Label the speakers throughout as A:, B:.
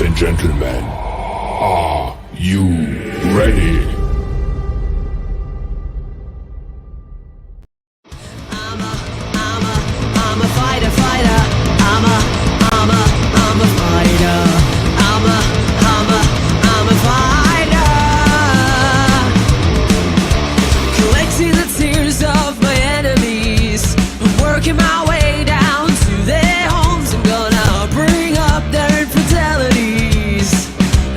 A: Ladies and gentlemen, are you ready?
B: I'm a fighter. I'm a fighter. I'm a fighter. Collecting the tears of my enemies, working my way down to their homes. I'm gonna bring up their infidelities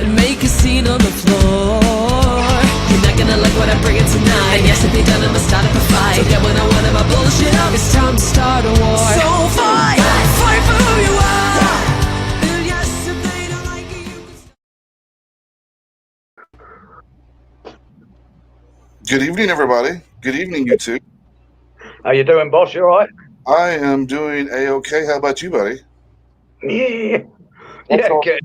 B: and make a scene on the floor. You're not gonna like what I'm bringing tonight. And yes, if you're done, I'ma start up a fight. So get when I want my bullshit up. It's time to start a war. So fight for who you are. And yes, if they don't like it, you can.
C: Good evening, everybody. Good evening, you two.
D: How you doing, boss? You all right?
C: I am doing A-okay. How about you, buddy?
D: Yeah.
C: What's all-
D: Good.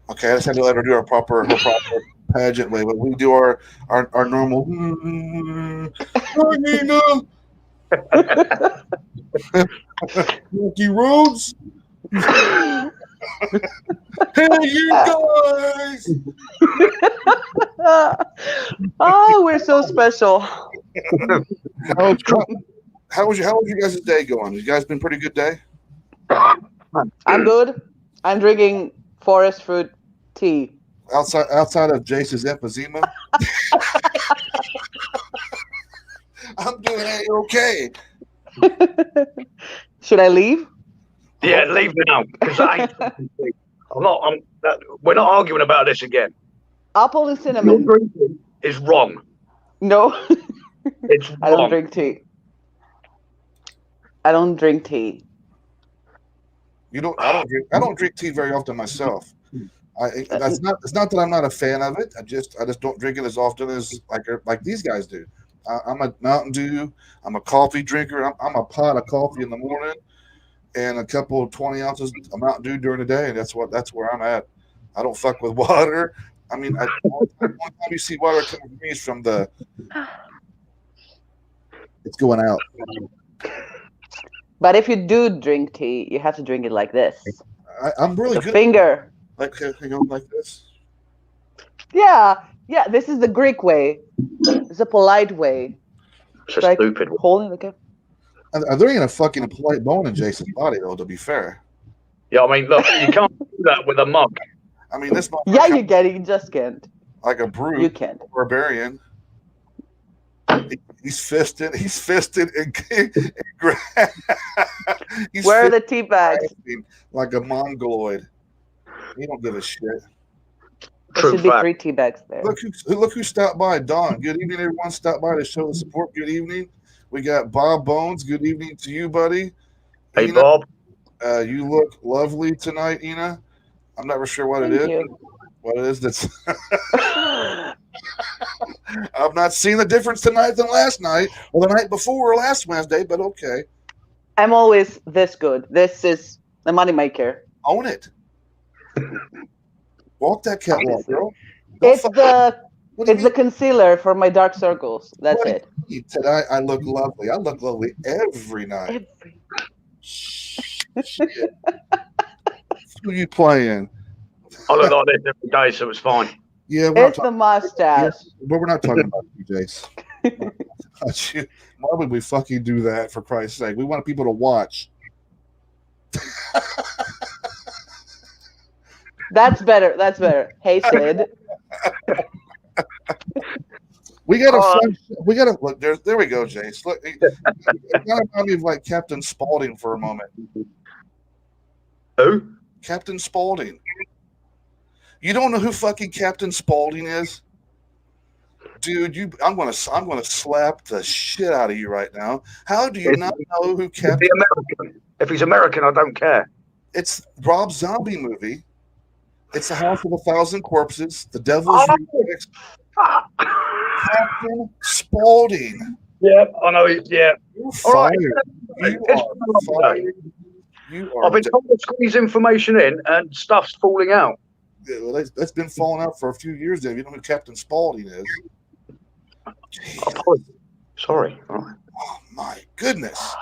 C: Okay, I just had to let her do our proper pageant way, but we do our normal. Rocky Roads. Hey, you guys!
E: Oh, we're so special.
C: How was your guys' day going? You guys been pretty good day?
E: I'm good. I'm drinking forest fruit tea.
C: Outside of Jase's emphysema, I'm doing A-okay.
E: Should I leave?
D: Yeah, leave now because we're not arguing about this again.
E: Apple and
D: Your
E: cinnamon.
D: drinking is wrong.
E: No,
D: It's
E: I don't
D: wrong.
E: drink tea. I don't drink tea.
C: I don't drink tea very often myself. It's not that I'm not a fan of it. I just don't drink it as often as like these guys do. I'm a Mountain Dew. I'm a coffee drinker. I'm a pot of coffee in the morning and a couple of 20 ounces of Mountain Dew during the day, and that's where I'm at. I don't fuck with water. I mean, one time you see water coming from me is from it's going out.
E: But if you do drink tea, you have to drink it like this.
C: I'm really
E: The
C: good.
E: finger.
C: Like this.
E: Yeah. This is the Greek way. It's a polite way.
D: It's a
E: Like
D: stupid one.
E: holding the cup.
C: There ain't a fucking polite bone in Jason's body, though. To be fair.
D: Yeah, I mean, look, you can't do that with a mug.
C: I mean, this
E: Yeah, you can. You just can't.
C: like a brute.
E: You can't.
C: Barbarian. He's fisted. And he's
E: Where are the
C: fisted
E: tea bags?
C: like a mongoloid. He don't give a shit.
E: There
D: True
E: should be
D: fact.
E: 3 tea bags there.
C: Look who stopped by. Don. Good evening, everyone. Stopped by to show the support. Good evening. We got Bob Bones. Good evening to you, buddy.
D: Hey,
C: Ina,
D: Bob.
C: you look lovely tonight, Ina. I'm not sure what it is.
E: Thank you.
C: What it is that's. I've not seen the difference tonight than last night, or the night before, or last Wednesday. But okay,
E: I'm always this good. This is the moneymaker.
C: own it. Walk that catwalk, girl.
E: It's the concealer for my dark circles. That's it.
C: Tonight I look lovely. I look lovely every night. Shit. Who you playing?
D: I look like this every day, so it's fine.
C: Yeah,
E: It's the mustache.
C: but we're not talking about you, Jace. Why would we fucking do that, for Christ's sake? We want people to watch.
E: That's better. Hey, Sid.
C: We got a look. There we go, Jace. Look, it kind of reminded me of like Captain Spaulding for a moment.
D: Who?
C: Captain Spaulding. You don't know who fucking Captain Spaulding is? Dude, I'm gonna slap the shit out of you right now. How do you not know who Captain?
D: American. If he's American, I don't care.
C: It's Rob Zombie movie. It's the House of 1,000 Corpses. The Devil's Remix. Captain Spaulding.
D: Yeah, I know. Yeah.
C: You're
D: All right.
C: fired. You are fired. You are.
D: I've been told to squeeze information in, and stuff's falling out.
C: Well, that's been falling out for a few years. Then you know who Captain Spaulding is.
D: Sorry. All right.
C: Oh my goodness.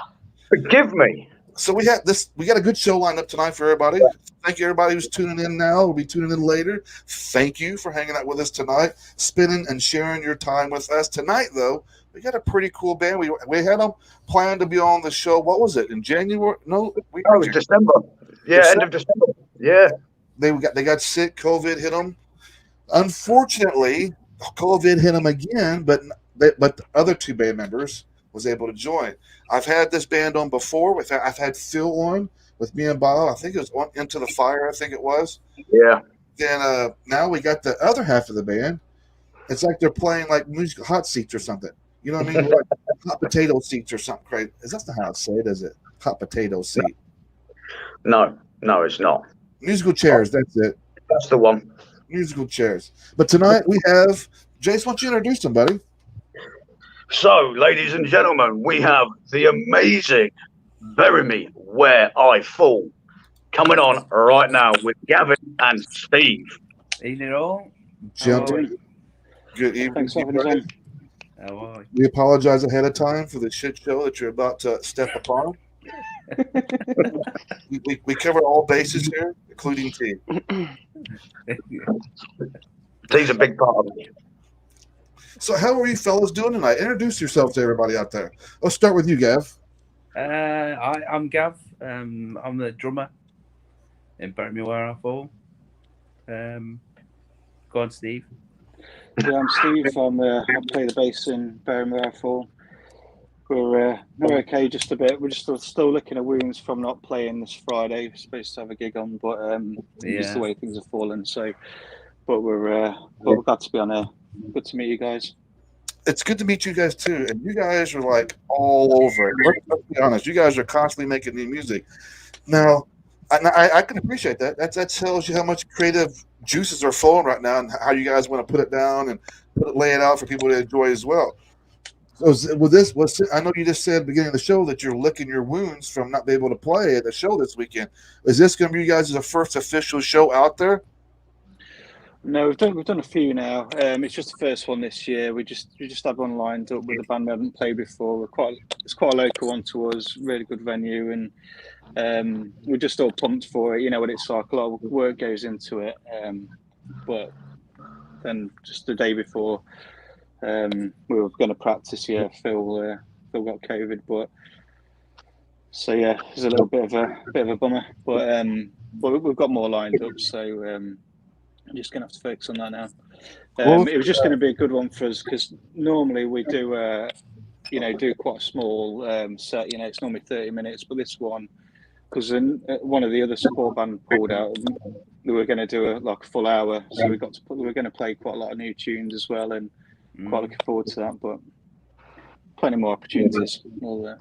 D: Forgive me.
C: So we got a good show lined up tonight for everybody. Thank you, everybody who's tuning in now. We'll be tuning in later. Thank you for hanging out with us tonight, spending and sharing your time with us. Tonight, though, we got a pretty cool band. We had them planned to be on the show. What was it, in January? No,
D: it was December. Yeah, end of December. Yeah.
C: They got sick. COVID hit them. Unfortunately, COVID hit them again, but the other two band members was able to join. I've had this band on before. I've had Phil on with me and Bob. I think it was on Into the Fire. I think it was.
D: Yeah.
C: Then now we got the other half of the band. It's like they're playing like music hot seats or something. You know what I mean? Like hot potato seats or something crazy. Is that not how it's said? Is it hot potato seat?
D: No, it's not.
C: Musical chairs. That's it.
D: That's the one.
C: Musical chairs. But tonight we have Jase. Why don't you introduce somebody?
D: So, ladies and gentlemen, we have the amazing Bury Me Where I Fall coming on right now with Gavin and Steve.
F: Evening all.
C: Gentlemen, good evening.
G: Thanks for having us on.
F: How are you?
C: We apologize ahead of time for the shit show that you're about to step upon. we cover all bases here, including tea.
D: Tea's a big part of it.
C: So how are you fellas doing tonight? Introduce yourself to everybody out there. Let's start with you, Gav.
F: I'm Gav. I'm the drummer in Bury Me Where I Fall. Go on, Steve.
G: Yeah, I'm Steve. I play the bass in Bury Me Where I Fall. We're okay, just a bit. We're just still licking our wounds from not playing this Friday. We're supposed to have a gig on, but just the way things have fallen. So, but we're glad to be on here. Good to meet you guys.
C: It's good to meet you guys too. And you guys are like all over it. Let's be honest. You guys are constantly making new music. Now, I can appreciate that. That tells you how much creative juices are flowing right now, and how you guys want to put it down and lay it out for people to enjoy as well. So with this, I know you just said at the beginning of the show that you're licking your wounds from not being able to play at the show this weekend. Is this going to be you guys' first official show out there?
G: No, we've done a few now. It's just the first one this year. We just have one lined up with a band we haven't played before. It's quite a local one to us, really good venue, and we're just all pumped for it. You know what it's like, a lot of work goes into it. But then just the day before, we were going to practice. Yeah, Phil got COVID, but so yeah, it's a little bit of a bummer. But we've got more lined up, so I'm just going to have to focus on that now. It was just going to be a good one for us because normally we do quite a small set. You know, it's normally 30 minutes, but this one, because one of the other support band pulled out, we were going to do a full hour, so we were going to play quite a lot of new tunes as well, and quite looking forward to that. But plenty more opportunities all there.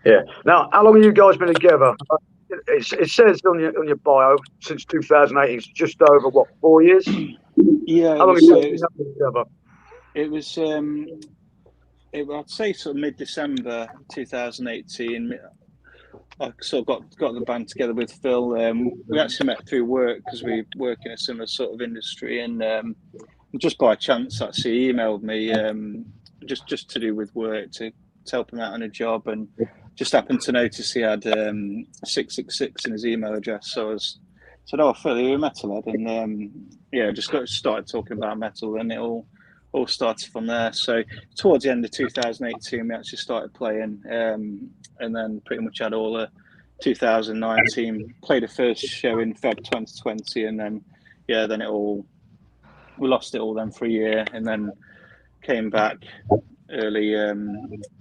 D: Yeah. Now, how long have you guys been together? It says on your bio since 2008. It's just over 4 years.
G: Yeah.
D: How long have you guys been together?
G: It was. I'd say sort of mid-December 2018. I sort of got the band together with Phil. We actually met through work because we work in a similar sort of industry, and just by chance, actually, he emailed me just to do with work to help him out on a job, and just happened to notice he had 666 in his email address. So I said, "Oh, Phil, you're a metalhead," and just started talking about metal, and it all started from there. So towards the end of 2018, we actually started playing, and then pretty much had all of 2019. Played the first show in Feb 2020, and then we lost it all then for a year, and then came back early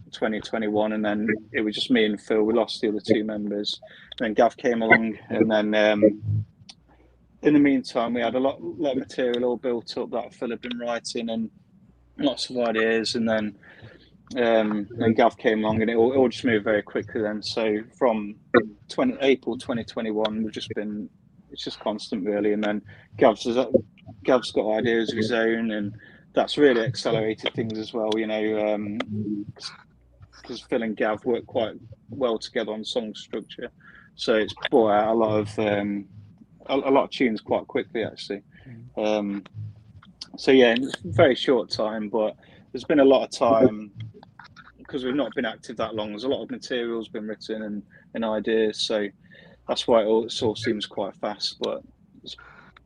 G: 2021, and then it was just me and Phil. We lost the other two members, and then Gav came along, and then in the meantime we had a lot of material all built up that Phil had been writing and lots of ideas, and then Gav came along, and it all just moved very quickly then. So from April 2021 it's just constant really, and then Gav's got ideas of his own, and that's really accelerated things as well, you know, because Phil and Gav work quite well together on song structure, so it's brought out a lot of tunes quite quickly actually. So yeah, in a very short time, but there's been a lot of time because we've not been active that long, there's a lot of materials been written and ideas, so that's why it all seems quite fast. But there's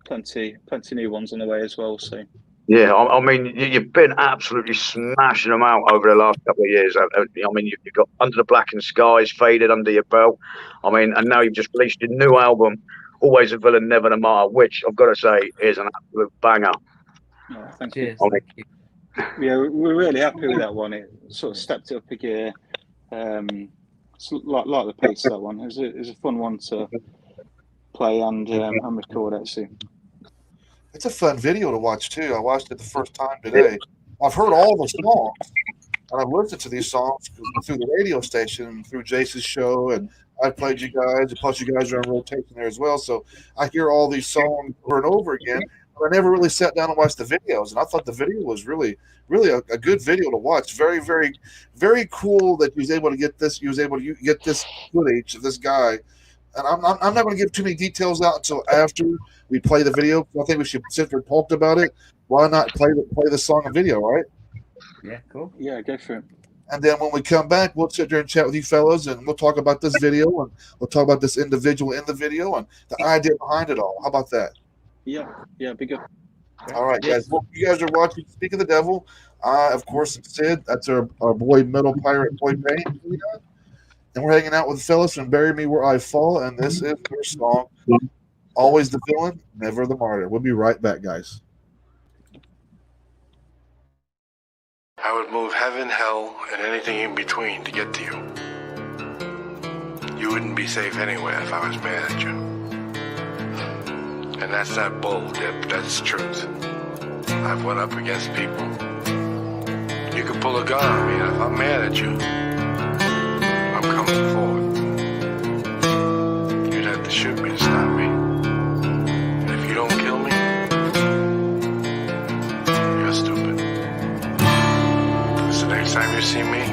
G: plenty new ones on the way as well. So
D: Yeah, I mean, you've been absolutely smashing them out over the last couple of years. I mean, you've got Under the Blackened Skies, Faded under your belt. I mean, and now you've just released your new album, Always a Villain, Never the Martyr, which I've got to say is an absolute banger.
G: thank
F: Cheers.
G: you.
F: Thank you.
G: Yeah, we're really happy with that one. It sort of stepped it up a gear. It's like the pace of that one. It was a fun one to play and record actually.
C: It's a fun video to watch too. I watched it the first time today. I've heard all the songs, and I've listened to these songs through the radio station, through Jase's show, and I played you guys, and plus you guys are on rotation there as well. So I hear all these songs over and over again. But I never really sat down and watched the videos, and I thought the video was really a good video to watch. Very, very, very cool that he was able to get this. He was able to get this footage of this guy. And I'm not going to give too many details out until after we play the video. I think we should sit there and talk about it. Why not play the song and video, right?
F: Yeah, cool.
G: Yeah, go for it.
C: And then when we come back, we'll sit there and chat with you fellas, and we'll talk about this video, and we'll talk about this individual in the video and the idea behind it all. How about that?
G: Yeah, be good.
C: All right, guys. Well, you guys are watching Speak of the Devil. Of course, Sid. That's our boy, Metal Pirate Boy Band. And we're hanging out with the fellas from Bury Me Where I Fall, and this is their song, Always the Villain, Never the Martyr. We'll be right back, guys.
H: I would move heaven, hell, and anything in between to get to you. You wouldn't be safe anywhere if I was mad at you. And that's not bull, Dip, that's truth. I've went up against people. You could pull a gun on me, and if I'm mad at you, I'm coming forward. You'd have to shoot me to stop me. And if you don't kill me, you're stupid. So next time you see me,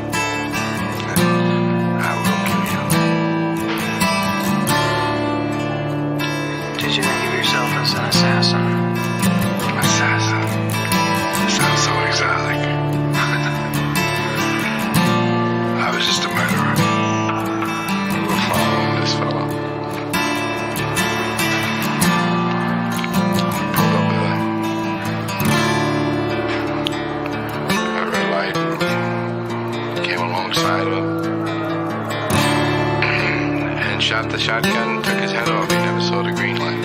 H: I will kill you.
I: Did you think of yourself as an assassin?
H: Assassin? Sounds so exotic. I was just a murderer. We were following this fella. Pulled up with a red light. Came alongside of him. And shot the shotgun, took his head off. He never saw the green light.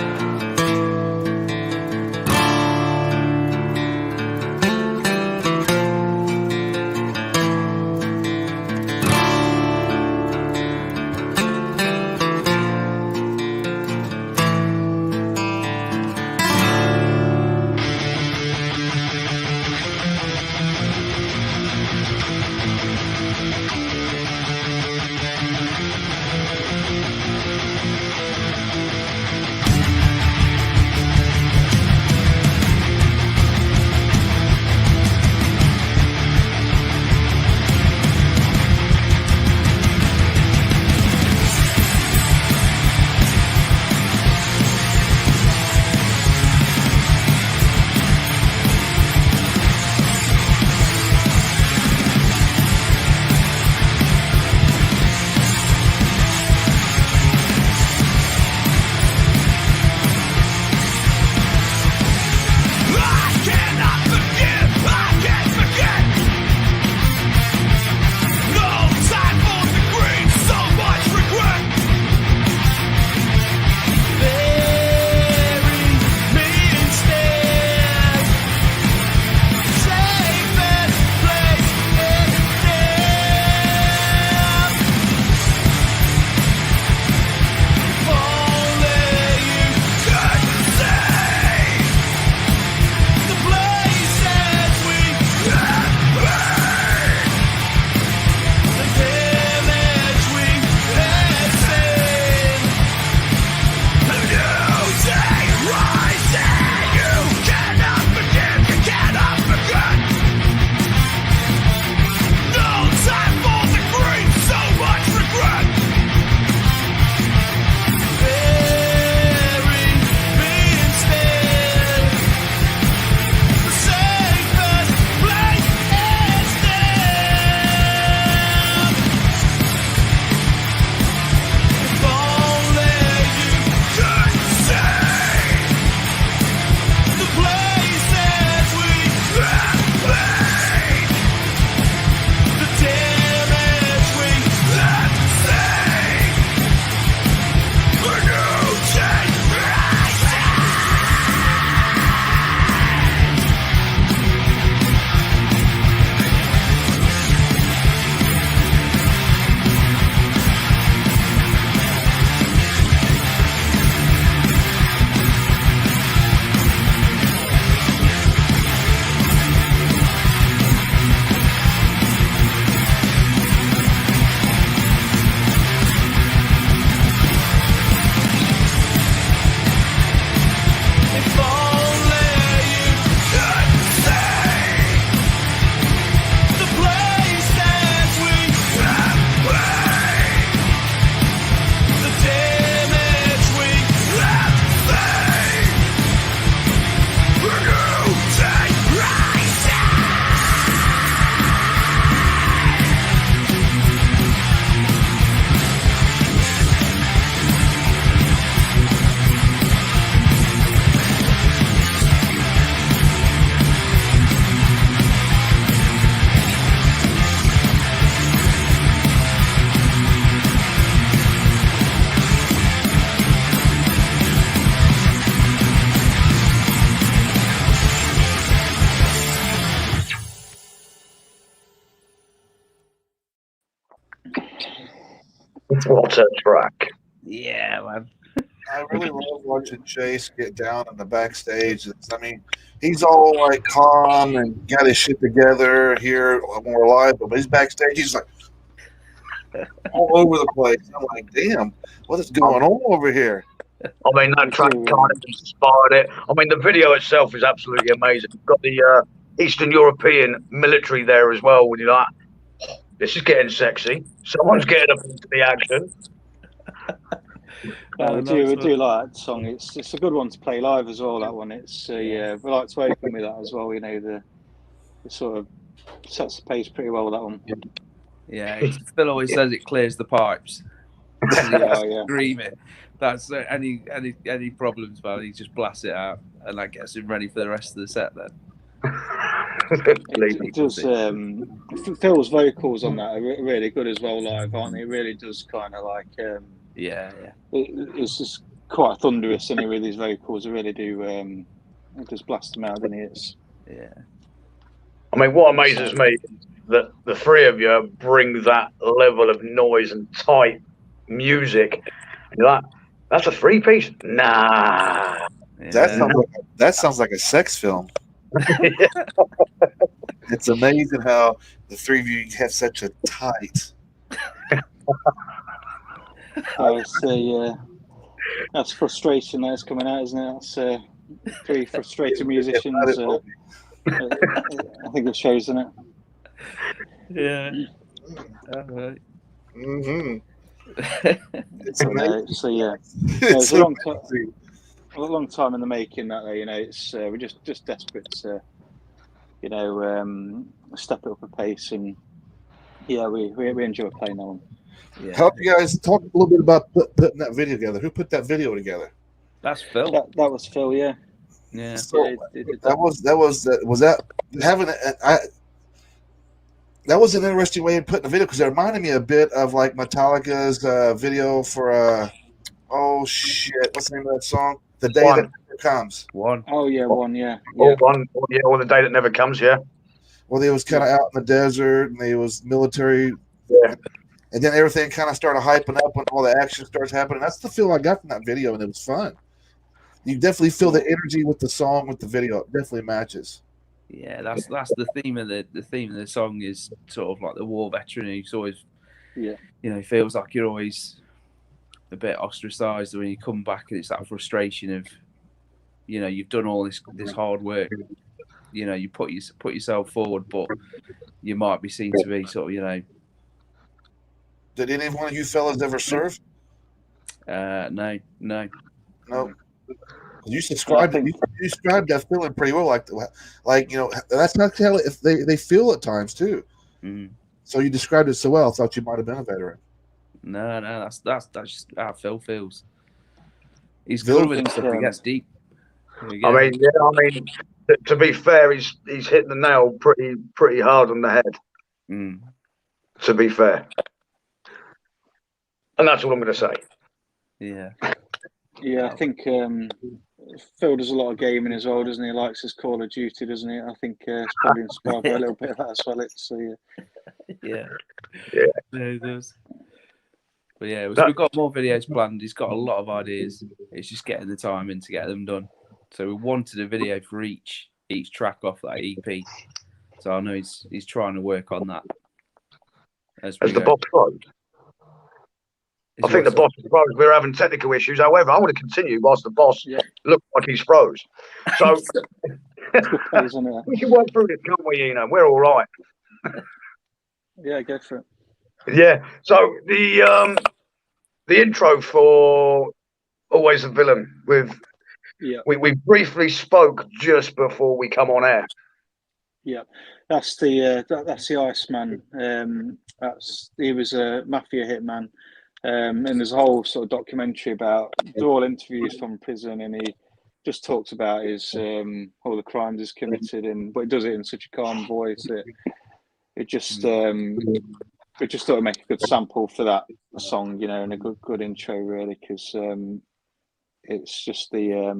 D: What a track!
F: Yeah, man.
C: I really love watching Chase get down in the backstage. I mean, he's all like calm and got his shit together here when we're live, but when he's backstage, he's like all over the place. I'm like, damn, what is going on over here?
D: I mean, that track kind of inspired it. I mean, the video itself is absolutely amazing. You've got the Eastern European military there as well. When you're like, this is getting sexy. Someone's getting up into the action.
G: We do like that song. It's a good one to play live as well. That one. It's yeah. We like to open with that as well. You know, the sort of sets the pace pretty well with that one.
F: Yeah, Phil always says it clears the pipes. Screaming. That's any problems, man. He just blasts it out, and that gets him ready for the rest of the set. Then
G: it does. Phil's vocals on that are really good as well live, aren't they? It really does kind of like. It's just quite thunderous, and with his vocals, I really do. Just blast them out, doesn't he? It's
D: I mean, what amazes me is that the three of you bring that level of noise and tight music. And you're like, that's a three-piece? Nah.
C: That sounds like a sex film. It's amazing how the three of you have such a tight.
G: That's frustration that's coming out, isn't it? That's three frustrated musicians. I think it shows, doesn't it?
F: Yeah. Right.
C: Mm-hmm.
G: It's it's a long time in the making. That you know, it's we're just desperate to, step it up a pace, and we enjoy playing that one.
C: Yeah. Help you guys talk a little bit about putting that video together. Who put that video together?
F: That's Phil.
G: That was Phil. Yeah.
F: Yeah.
C: So that was an interesting way of putting a video because it reminded me a bit of like Metallica's video for what's the name of that song? The Day That Never Comes.
F: One.
G: Oh yeah, one. Yeah.
D: Or The Day That Never Comes. Yeah.
C: Well, they was kind of out in the desert, and they was military.
D: Yeah.
C: And then everything kind of started hyping up when all the action starts happening. That's the feel I got from that video, and it was fun. You definitely feel the energy with the song, with the video. It definitely matches.
F: Yeah, that's the theme of the song is sort of like the war veteran who's always, feels like you're always a bit ostracized when you come back, and it's that frustration of, you've done all this hard work, you put yourself forward, but you might be seen to be sort of,
C: Did any one of you fellas ever serve?
F: No.
C: You described that feeling pretty well. That's not how if they feel at times too.
F: Mm.
C: So you described it so well. I thought you might have been a veteran.
F: No, that's just how Phil feels. He's good with stuff. He gets deep.
D: I mean, to be fair, he's hit the nail pretty hard on the head.
F: Mm.
D: To be fair, and that's all I'm going to say.
F: Yeah.
G: Yeah, I think Phil does a lot of gaming as well, doesn't he? He likes his Call of Duty, doesn't he? I think it's probably inspired by a little bit of that as well.
F: Yeah, he does. But yeah, we've got more videos planned. He's got a lot of ideas. It's just getting the time in to get them done. So we wanted a video for each track off that EP. So I know he's trying to work on that. As
D: the boss froze. I think the boss froze. We're having technical issues. However, I want to continue whilst the boss looks like he's froze. So we can work through this, can't we, Ina? We're all right.
G: Yeah, go for it.
D: Yeah. So the intro for Always the Villain we briefly spoke just before we come on air.
G: Yeah, that's the Iceman. He was a mafia hitman. And there's a whole sort of documentary about all interviews from prison, and he just talks about his all the crimes he's committed, but he does it in such a calm voice that it just thought it'd make a good sample for that song, and a good intro really, because it's just the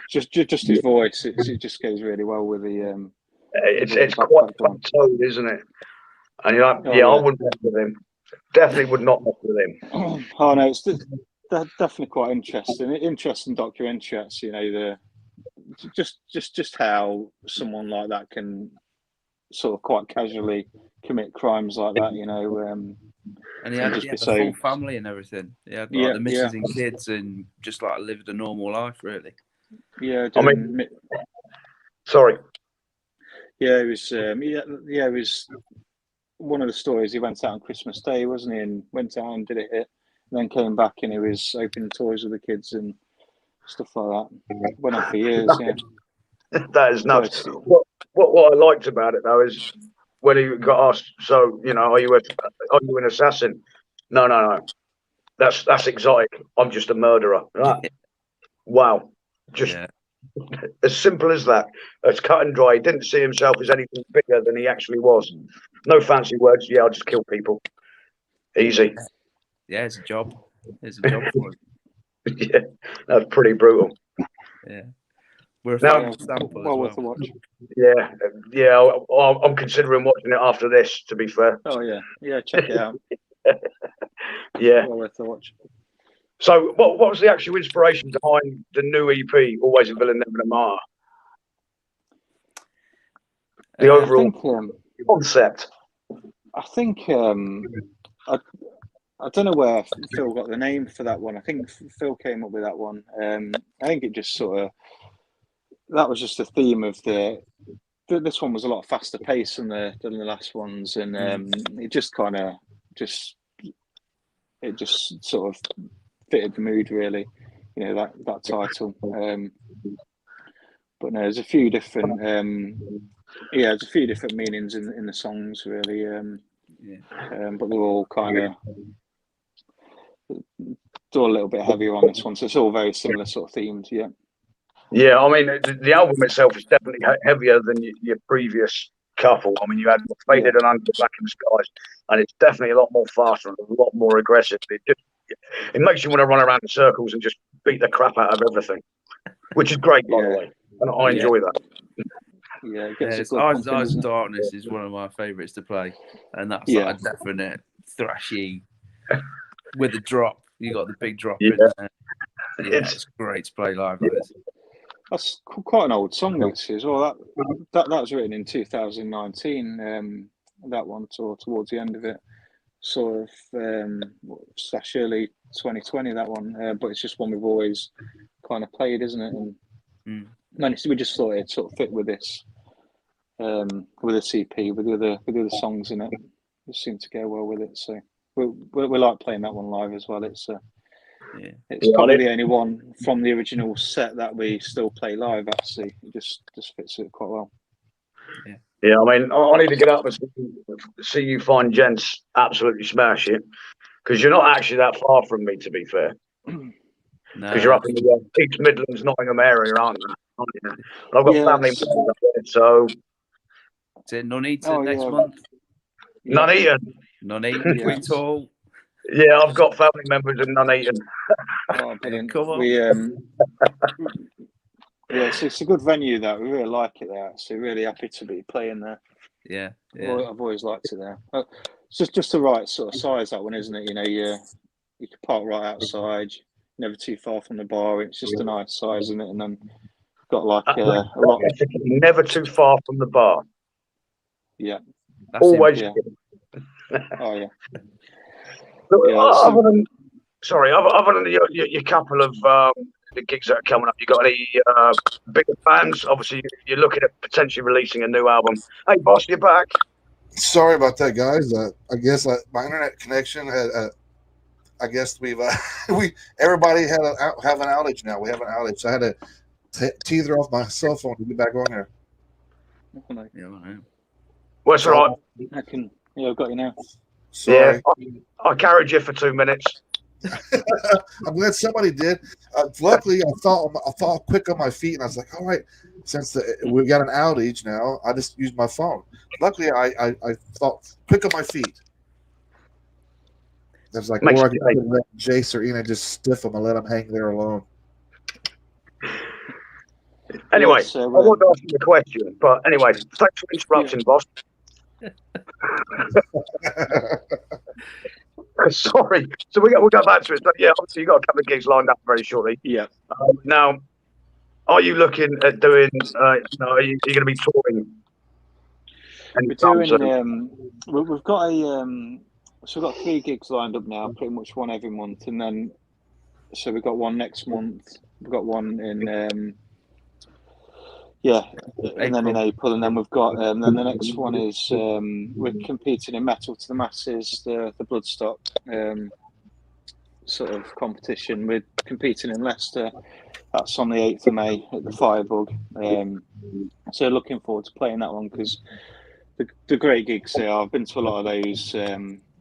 G: just his voice. It just goes really well with the.
D: It's quite fun, isn't it? And you're like, I wouldn't mess with him. Definitely would not mess with him.
G: Oh no, it's definitely quite interesting. Interesting documentary, actually. You know, just how someone like that can sort of quite casually commit crimes like that. You know,
F: And he had the full family and everything. He had like the missus and kids, and just like lived a normal life, really.
G: Yeah,
D: I mean, sorry.
G: Yeah, it was. It was one of the stories. He went out on Christmas Day, wasn't he? And went out and did a hit, and then came back and he was opening toys with the kids and stuff like that. Went on for years. Yeah,
D: that is nuts. What I liked about it though is when he got asked, so you know, are you an assassin? No. That's exotic. I'm just a murderer. Right? Wow. Just as simple as that. It's cut and dry. He didn't see himself as anything bigger than he actually was. No fancy words. Yeah, I'll just kill people. Easy.
F: Yeah, it's a job. It's a job for him.
D: Yeah, that's pretty brutal.
F: Yeah. We're a fan example as well.
G: Worth a watch.
D: Yeah. I'm considering watching it after this, to be fair.
G: Oh, yeah. Check it out.
D: Yeah.
G: Well worth a watch.
D: So, what was the actual inspiration behind the new EP, Always a Villain, Never a Martyr? The overall concept.
G: I think I don't know where Phil got the name for that one. I think Phil came up with that one. I think it just sort of, that was just the theme of this one was a lot faster pace than the last ones, and it just kind of it just sort of fitted the mood, really, you know, that title. But no, there's a few different there's a few different meanings in the songs, really. But they're all kind of a little bit heavier on this one, so it's all very similar sort of themes.
D: Yeah, I mean, the album itself is definitely heavier than your previous couple. I mean, you had Faded and Under the Blackened Skies, and it's definitely a lot more faster and a lot more aggressive. It makes you want to run around in circles and just beat the crap out of everything, which is great, by the way, and I enjoy that.
F: Eyes of Darkness is one of my favourites to play, and that's like a definite thrashy with a drop. You got the big drop in there. Yeah, it's great to play live.
G: That's quite an old song, actually, as well. That was written in 2019. That one, towards the end of it, sort of slash early 2020. That one, but it's just one we've always kind of played, isn't it? And we just thought it'd sort of fit with this EP, with the other songs in it. It seemed to go well with it, so we like playing that one live as well. It's probably the only one from the original set that we still play live. Actually, it just fits it quite well.
D: Yeah, I mean, I need to get up and see you fine gents absolutely smash it, because you're not actually that far from me, to be fair. Because you're up in the East Midlands, Nottingham area, aren't you? I've got family members up there, so.
F: It's in Nuneaton next month.
D: Nuneaton,
F: Queen's Hall.
D: Yeah, I've got family members in Nuneaton.
G: Oh, brilliant.
F: Come on.
G: It's a good venue, that we really like it there. So really happy to be playing there.
F: Yeah.
G: I've always liked it there. It's just the right sort of size, that one, isn't it? You know, you can park right outside, never too far from the bar. It's just a nice size, isn't it? And then got like a lot.
D: Never too far from the bar.
G: Yeah.
D: Always.
G: Oh yeah.
D: Other than your couple of the gigs that are coming up, you got any bigger plans? Obviously, you're looking at potentially releasing a new album. Hey, boss, you're back.
C: Sorry about that, guys. I guess my internet connection had. I guess everybody have an outage now. We have an outage, so I had to tether off my cell phone to get back on here.
D: Well, it's all right.
G: I've got you now.
C: Sorry.
D: Yeah, I carried you for 2 minutes.
C: I'm glad somebody did. Luckily, I thought quick on my feet, and I was like, all right, since we've got an outage now, I just used my phone. Luckily, I thought quick on my feet. I was like, or I could let Jase or Ina just stiff them and let them hang there alone.
D: Anyway, I want to ask you a question, but anyway, thanks for interrupting, boss. Sorry. So we'll go back to it. So, yeah, obviously you've got a couple of gigs lined up very shortly.
G: Yeah.
D: Now, are you looking at doing? Are you going to be touring?
G: We're doing. We've got a. So we've got 3 gigs lined up now, pretty much one every month, and then so we've got one next month. We've got one in. And then in April, and then we've got. Then the next one is we're competing in Metal to the Masses, the Bloodstock sort of competition. We're competing in Leicester. That's on the 8th of May at the Firebug. So looking forward to playing that one because the great gigs there. I've been to a lot of those.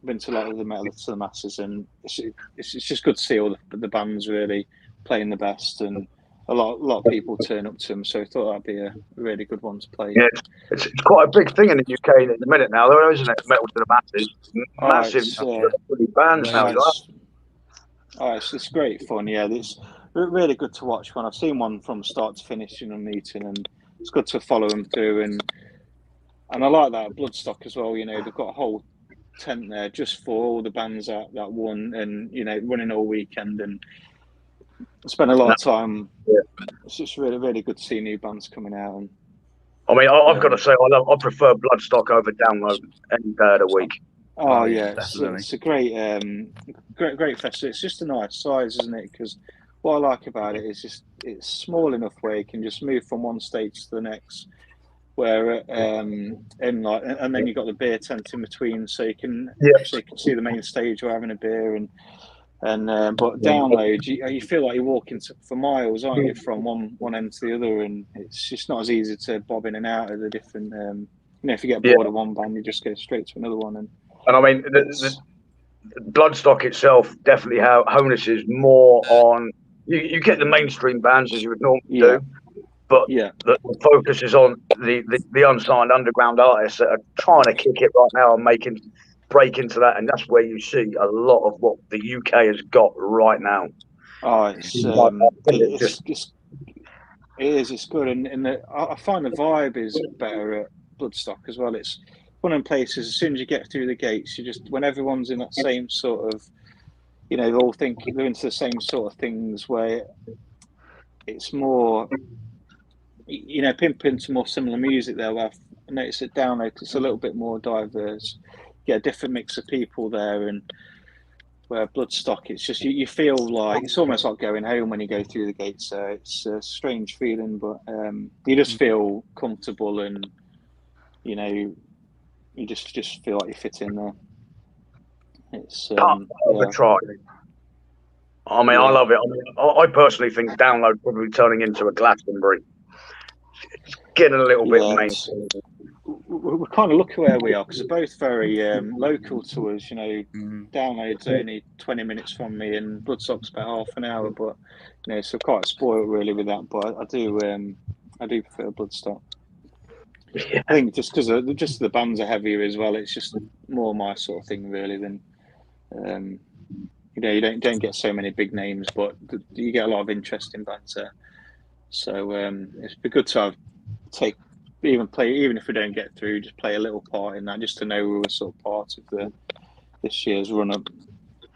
G: Been to a lot of the Metal to the Masses, and it's just good to see all the bands really playing the best, and a lot of people turn up to them. So I thought that'd be a really good one to play.
D: Yeah, it's quite a big thing in the UK in the minute now, though, isn't it? Metal to the Masses, massive bands now.
G: It's great fun. Yeah, it's really good to watch one. I've seen one from start to finish in a meeting, and it's good to follow them through. And I like that Bloodstock as well. You know, they've got a whole tent there just for all the bands that won, and you know, running all weekend, and spend a lot of time. Yeah. It's just really good to see new bands coming out. And
D: I mean, I've got to say, I prefer Bloodstock over Download any day of the week.
G: Oh yeah, it's a great festival. It's just a nice size, isn't it? Because what I like about it is just it's small enough where you can just move from one stage to the next. Where and then you've got the beer tent in between, so you can actually see the main stage while having a beer. And but Download, you feel like you're walking for miles, aren't you, from one end to the other, and it's just not as easy to bob in and out of the different. If you get bored of one band, you just go straight to another one.
D: And I mean, the Bloodstock itself definitely honuses more on. You get the mainstream bands as you would normally do. But the focus is on the unsigned underground artists that are trying to kick it right now and break into that, and that's where you see a lot of what the UK has got right now.
G: Oh, it's good, and I find the vibe is better at Bloodstock as well. It's one of them places. As soon as you get through the gates, when everyone's in that same sort of, they all think they're into the same sort of things where it's more. Pimping to more similar music there. Where I noticed it Download, it's a little bit more diverse. You get a different mix of people there, and where Bloodstock, it's just you feel like it's almost like going home when you go through the gates. So it's a strange feeling, but you just feel comfortable, and you just feel like you fit in there. It's
D: try. I mean, I love it. I mean, I personally think Download probably turning into a Glastonbury. It's getting a little bit mainstream.
G: We're kind of lucky where we are because they're both very local to us. Download's only 20 minutes from me, and Bloodstock's about half an hour. But so quite spoiled really with that. But I do prefer Bloodstock. Yeah. I think just because the bands are heavier as well. It's just more my sort of thing really than. You don't get so many big names, but you get a lot of interesting bands there. So it's be good to even if we don't get through, just play a little part in that, just to know we were sort of part of this year's run up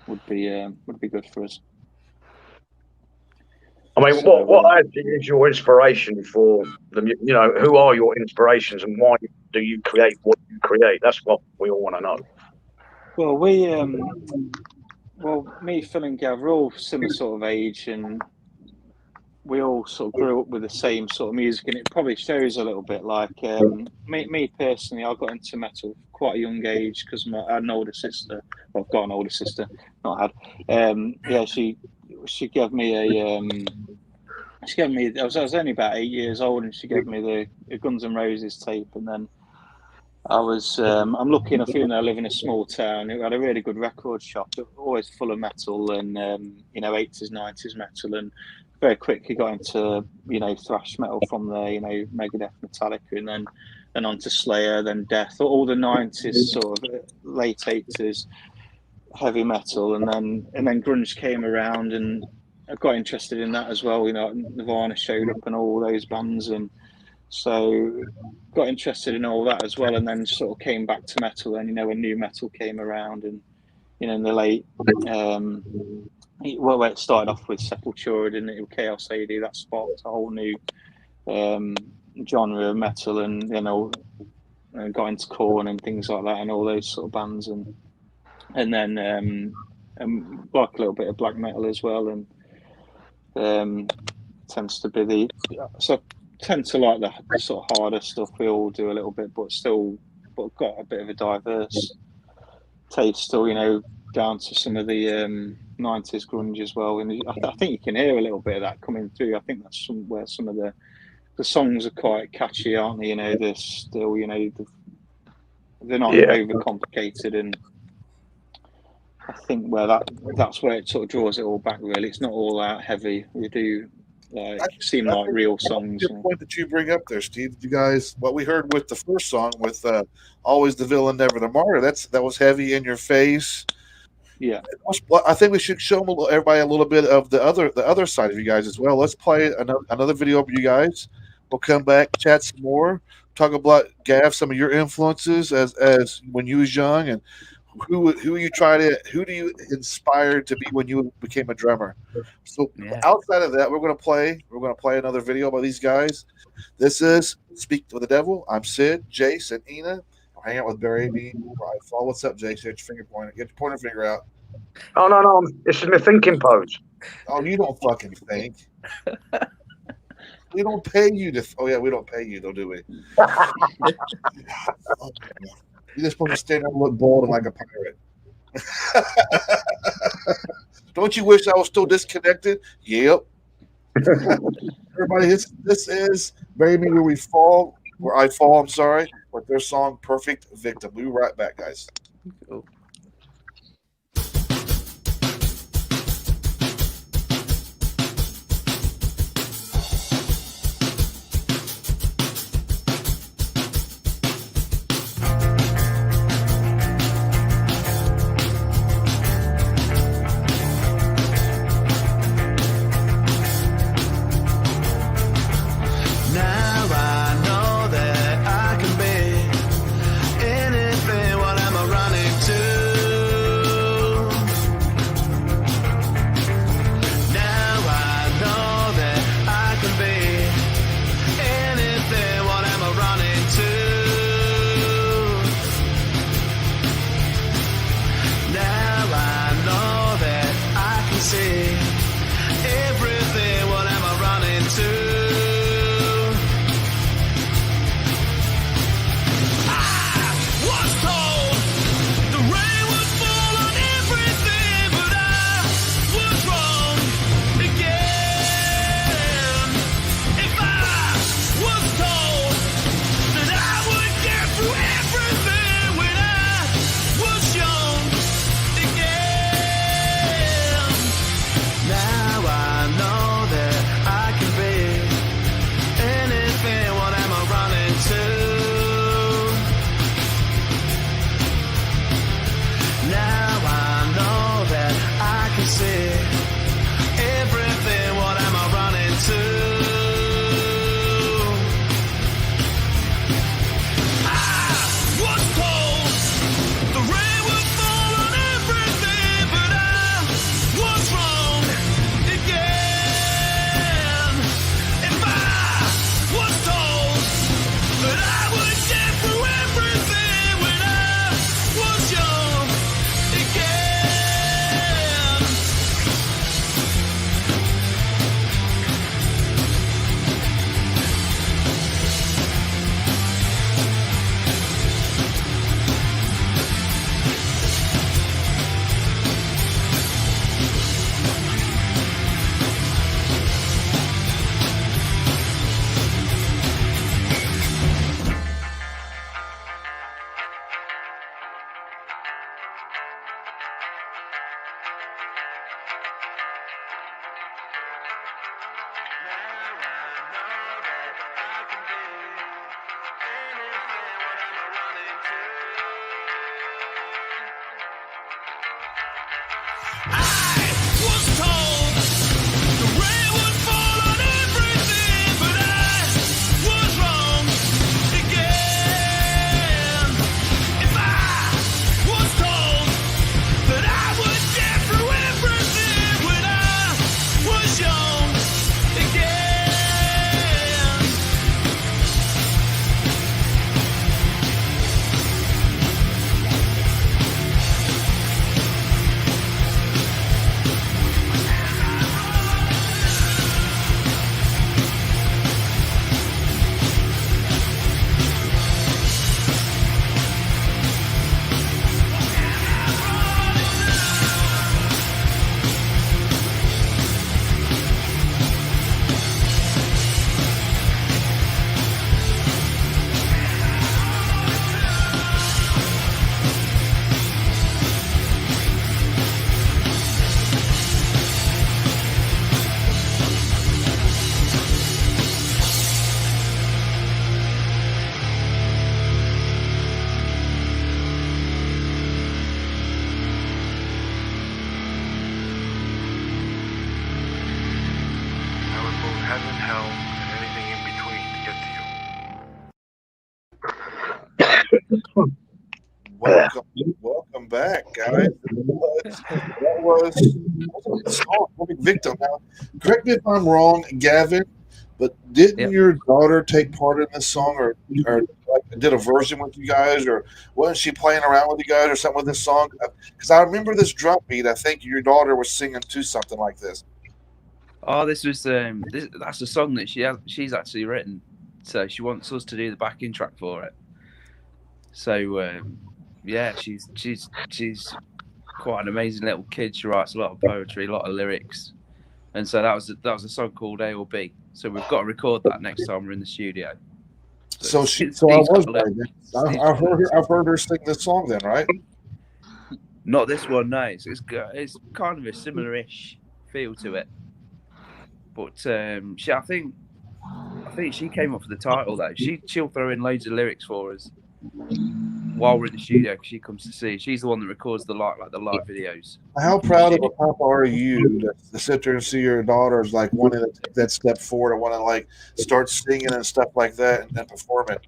G: would be good for us.
D: I mean, what actually is your inspiration for them? Who are your inspirations, and why do you create what you create? That's what we all want to know.
G: Well, me, Phil, and Gav are all similar sort of age, and we all sort of grew up with the same sort of music, and it probably shows a little bit. Like me personally, I got into metal quite a young age because I had an older sister. Well, I've got an older sister, not had. She gave me I was only about 8 years old, and she gave me the Guns N' Roses tape, and then. I'm lucky enough, even though I live in a small town, it had a really good record shop, always full of metal and 80s, 90s metal, and very quickly got into thrash metal from there, Megadeth, Metallica, and then onto Slayer, then Death, all the 90s sort of late 80s heavy metal, and then grunge came around, and I got interested in that as well. Nirvana showed up and all those bands, and so got interested in all that as well, and then sort of came back to metal. And when new metal came around, and in the late. Well, it started off with Sepultura, didn't it? With Chaos AD, that sparked a whole new genre of metal, and got into Korn and things like that, and all those sort of bands, and then like a little bit of black metal as well, and tends to be tend to like the sort of harder stuff. We all do a little bit, but got a bit of a diverse taste still, down to some of the 90s grunge as well. And I think you can hear a little bit of that coming through. I think that's where some of the songs are quite catchy, aren't they? They're still, they're not overcomplicated, and I think that's where it sort of draws it all back. Really, it's not all out heavy. We do seem like real songs.
C: Good point that you bring up there, Steve. You guys, what we heard with the first song with "Always the Villain, Never the Martyr," that was heavy, in your face.
G: Yeah,
C: I think we should show everybody a little bit of the other side of you guys as well. Let's play another video of you guys. We'll come back, chat some more, talk about Gav, some of your influences as when you was young, and who do you inspire to be when you became a drummer. So outside of that, we're gonna play another video by these guys. This is Speak with the Devil. I'm Sid, Jase, and Ina. I'm hanging out with Barry B. What's up, Jase? Get your pointer finger out.
D: Oh no, this is my thinking pose.
C: Oh, you don't fucking think. We don't pay you to. Oh yeah, we don't pay you though, do we? You're just supposed to stand there and look bold and like a pirate. Don't you wish I was still disconnected? Yep. Everybody, this is Baby Where I Fall, I'm sorry, with their song Perfect Victim. We'll be right back, guys.
F: Cool.
C: back, guys. That was the song, Perfect Victim. Now, correct me if I'm wrong, Gavin, but didn't
F: Yep.
C: your daughter take part in this song, or like, did a version with you guys, or wasn't she playing around with you guys or something with this song? Because I remember this drum beat. I think your daughter was singing to something like this.
F: Oh, this was that's a song that she's actually written. So she wants us to do the backing track for it. So yeah, she's quite an amazing little kid. She writes a lot of poetry, a lot of lyrics, and so that was a song called A or B. So we've got to record that next time we're in the studio.
C: So I was right. I've heard her sing this song then, right?
F: Not this one, no. It's kind of a similar-ish feel to it, but I think she came up with the title though. She'll throw in loads of lyrics for us while we're in the studio because she comes to see. She's the one that records the live videos.
C: How proud of a papa are you to sit there and see your daughters like wanting to take that step forward and want to like start singing and stuff like that and performing?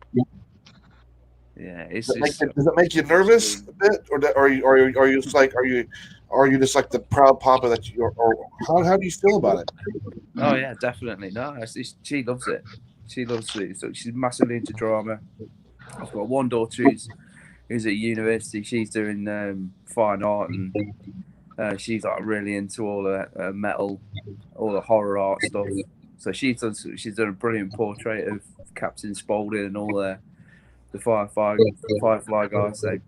F: Yeah,
C: does it make you nervous a bit, or are you just like the proud papa that you are, or how do you feel about it?
F: Oh yeah, definitely. No, she loves it. She loves it. So she's massively into drama. I've got one daughter who's at university. She's doing fine art, and she's like really into all the metal, all the horror art stuff. So she's done a brilliant portrait of Captain Spaulding and all the Firefly guys. So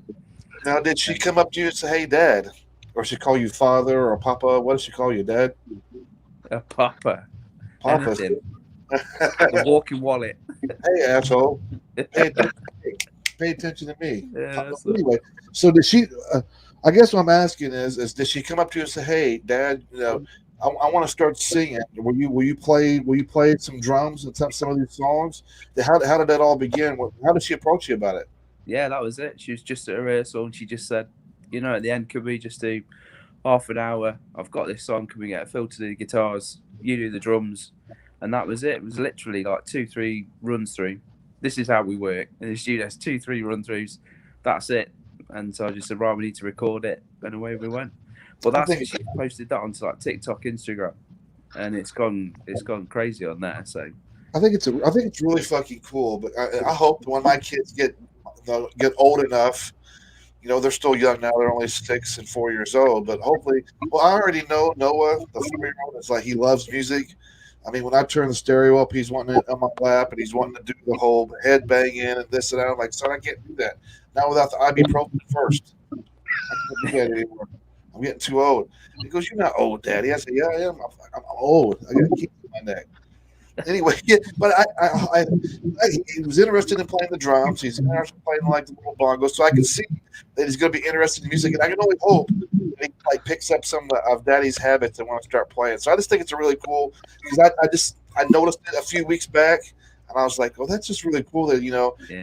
C: now, did she come up to you and say, "Hey, Dad," or she call you Father or Papa? What does she call you, Dad?
F: Papa.
C: Papa.
F: The walking wallet.
C: Hey, asshole. Pay attention to me.
F: Yeah,
C: anyway, so did she? I guess what I'm asking is did she come up to you and say, "Hey, Dad, you know, I want to start singing. Will you play some drums and some of these songs?" How did that all begin? How did she approach you about it?
F: Yeah, that was it. She was just at a rehearsal and she just said, at the end, could we just do half an hour? I've got this song. Can we get a Phil to do the guitars? You do the drums. And that was it. It was literally like 2-3 runs through. This is how we work in the studio. 2-3 run throughs. That's it. And so I just said, right, we need to record it. And away we went. But she posted that onto like TikTok, Instagram, and it's gone crazy on there. So
C: I think it's really fucking cool. But I hope when my kids get old enough, they're still young now. They're only 6 and 4 years old. But hopefully, I already know Noah, the 4-year-old. It's like he loves music. I mean, when I turn the stereo up, he's wanting it on my lap, and he's wanting to do the whole head banging and this and that. I'm like, son, I can't do that. Not without the ibuprofen first. I can't do that anymore. I'm getting too old. He goes, "You're not old, Daddy." I said, "Yeah, I am. I'm old. I got keys in my neck." Anyway, yeah, but he was interested in playing the drums. He's interested in playing like the little bongos. So I can see that he's going to be interested in music, and I can only hope that he picks up some of Daddy's habits and want to start playing. So I just think it's really cool because I noticed it a few weeks back. And I was like, "Oh, that's just really cool that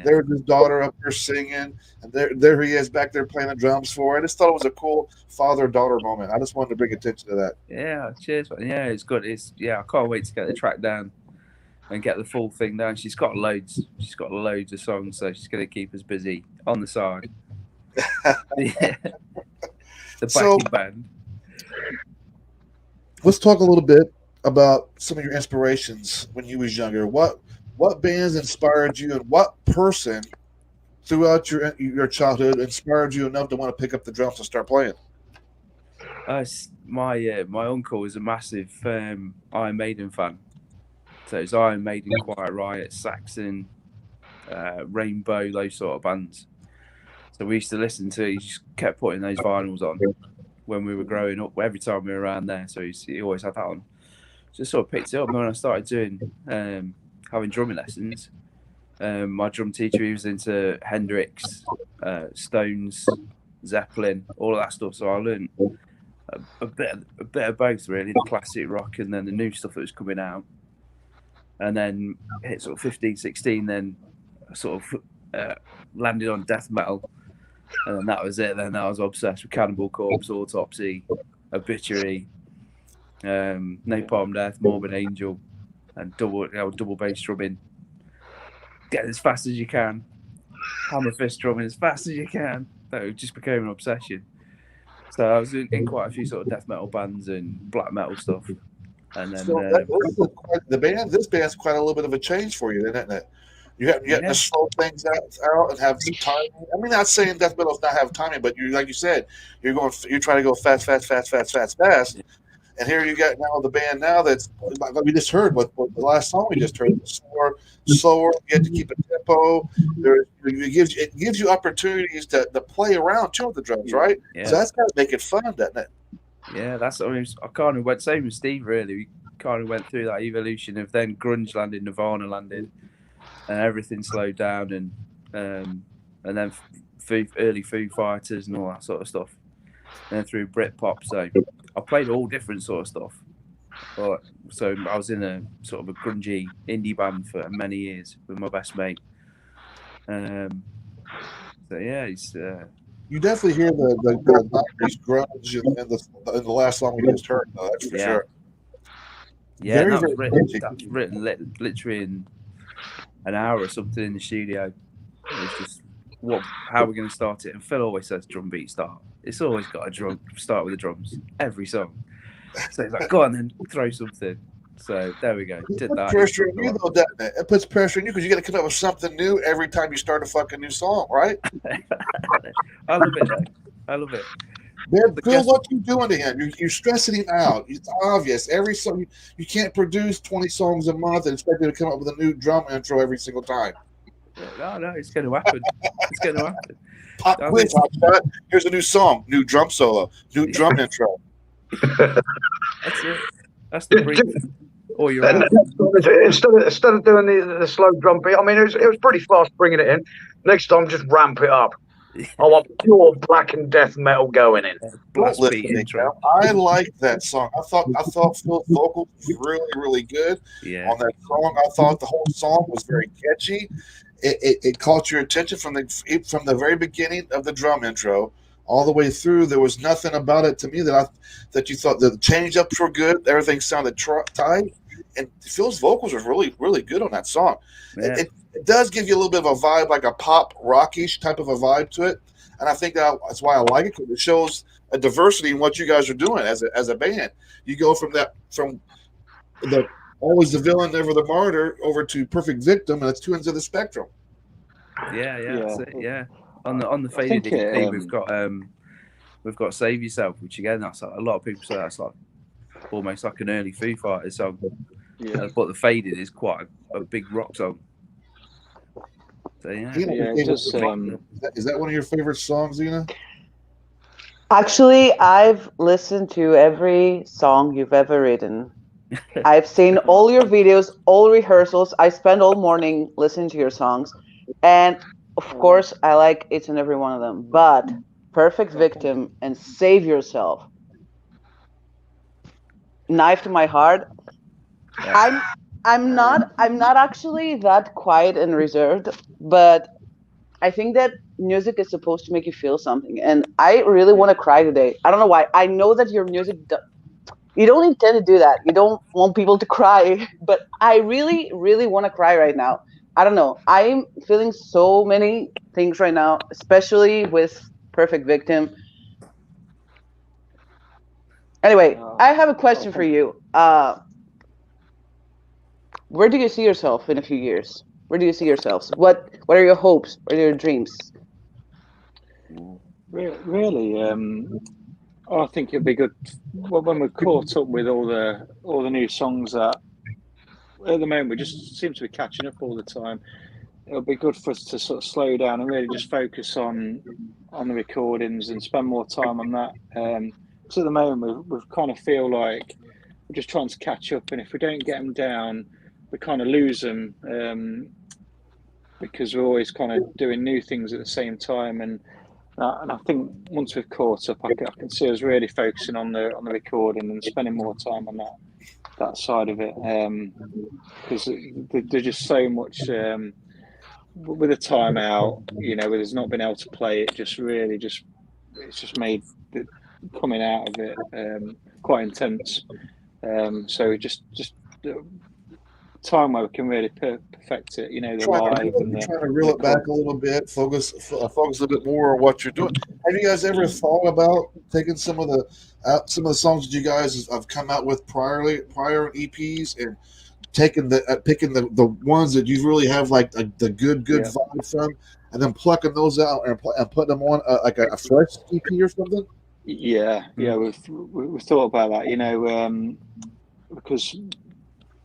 C: there's his daughter up there singing, and there he is back there playing the drums for her." I just thought it was a cool father-daughter moment. I just wanted to bring attention to that.
F: Yeah, cheers, man. Yeah, it's good. I can't wait to get the track down and get the full thing down. She's got loads. She's got loads of songs, so she's going to keep us busy on the side. The backing band.
C: Let's talk a little bit about some of your inspirations when you was younger. What bands inspired you, and what person throughout your childhood inspired you enough to want to pick up the drums and start playing?
F: My uncle was a massive Iron Maiden fan. So it was Iron Maiden, Quiet Riot, Saxon, Rainbow, those sort of bands. So we used to listen to. He just kept putting those vinyls on when we were growing up. Every time we were around there, so he always had that on. Just sort of picked it up. And when I started doing having drumming lessons, my drum teacher, he was into Hendrix, Stones, Zeppelin, all of that stuff. So I learned a bit of both, really, the classic rock and then the new stuff that was coming out. And then hit sort of 15, 16, then sort of landed on death metal. And then that was it. Then I was obsessed with Cannibal Corpse, Autopsy, Obituary, Napalm Death, Morbid Angel, and double bass drumming. Get as fast as you can. Hammer fist drumming as fast as you can. It just became an obsession. So I was in quite a few sort of death metal bands and black metal stuff, and then
C: So this band's quite a little bit of a change for you, isn't it? You're getting to slow things out and have some timing. I mean, not saying death metal does not have timing, but you, like you said, you're trying to go fast. And here you got now the band now that's like we just heard what the last song we just heard, slower. You have to keep a tempo. It gives you opportunities to play around too with the drums, right?
F: Yeah.
C: So that's got to make it fun, doesn't it?
F: Yeah, that's. I kind of went same with Steve. Really, we kind of went through that evolution of then grunge landed, Nirvana landed, and everything slowed down, and then early Foo Fighters and all that sort of stuff. And then through Britpop, so I played all different sort of stuff. But so I was in a sort of a grungy indie band for many years with my best mate. So yeah, it's.
C: You definitely hear the 90s grunge in the last song we just heard, though, that's for sure.
F: Yeah, that was written literally in an hour or something in the studio. It's just how we're going to start it. And Phil always says drum beat start. It's always got a drum start with the drums every song. So he's like, go on then, throw something. So there we go. Did that.
C: Pressure on you, though, doesn't it? It puts pressure on you because you got to come up with something new every time you start a fucking new song, right?
F: I love it, though. I love it.
C: Man, Phil, what you doing to him? You're stressing him out. It's obvious. Every song you can't produce 20 songs a month and expect him to come up with a new drum intro every single time.
F: No, it's going to happen. It's going to happen.
C: Pop quiz, here's a new song, new drum solo, new drum intro.
F: That's it. That's the brief. Or you're out.
D: Instead of doing the slow drum beat, I mean, it was pretty fast bringing it in. Next time, just ramp it up. I want pure black and death metal going in.
F: Blast beat intro.
C: I like that song. I thought Phil's vocals was really good on that song. I thought the whole song was very catchy. It caught your attention from the very beginning of the drum intro all the way through. There was nothing about it to me that you thought the change ups were good. Everything sounded tight, and Phil's vocals were really good on that song.
F: Yeah.
C: It does give you a little bit of a vibe, like a pop rockish type of a vibe to it, and I think that's why I like it, because it shows a diversity in what you guys are doing as a band. You go from the always the villain, never the martyr, over to perfect victim, and it's two ends of the spectrum.
F: Yeah. That's it, yeah. On the faded EP, we've got Save Yourself, which again, that's a lot of people say that's like almost like an early Foo Fighters song. Yeah. But the faded is quite a big rock song. So yeah.
C: Is that one of your favorite songs, Ina?
E: Actually, I've listened to every song you've ever written. I've seen all your videos, all rehearsals. I spend all morning listening to your songs, and of course, I like each and every one of them. But Perfect Victim and Save Yourself, knife to my heart. Yeah. I'm not actually that quiet and reserved, but I think that music is supposed to make you feel something, and I really want to cry today. I don't know why. I know that your music, you don't intend to do that. You don't want people to cry, but I really want to cry right now. I don't know. I'm feeling so many things right now, especially with Perfect Victim. Anyway, I have a question for you. Where do you see yourself in a few years? Where do you see yourselves? What are your hopes? What are your dreams?
G: Really, I think it'd be good when we're caught up with all the new songs that at the moment we just seem to be catching up all the time. It'll be good for us to sort of slow down and really just focus on the recordings and spend more time on that. Because at the moment we kind of feel like we're just trying to catch up, and if we don't get them down, we kind of lose them because we're always kind of doing new things at the same time. And I think once we've caught up, I can see us really focusing on the recording and spending more time on that side of it. Because there's just so much with the time out, where there's not been able to play it. It's just made the coming out of it quite intense. So just time where we can really perfect it. You know, the live and the.
C: Trying to reel it back a little bit, focus a little bit more on what you're doing. Have you guys ever thought about taking some of the songs that you guys have come out with prior EPs and taking picking the ones that you really have like the good vibe from, and then plucking those out and putting them on like a fresh EP or something?
G: Yeah, we've thought about that. You know, because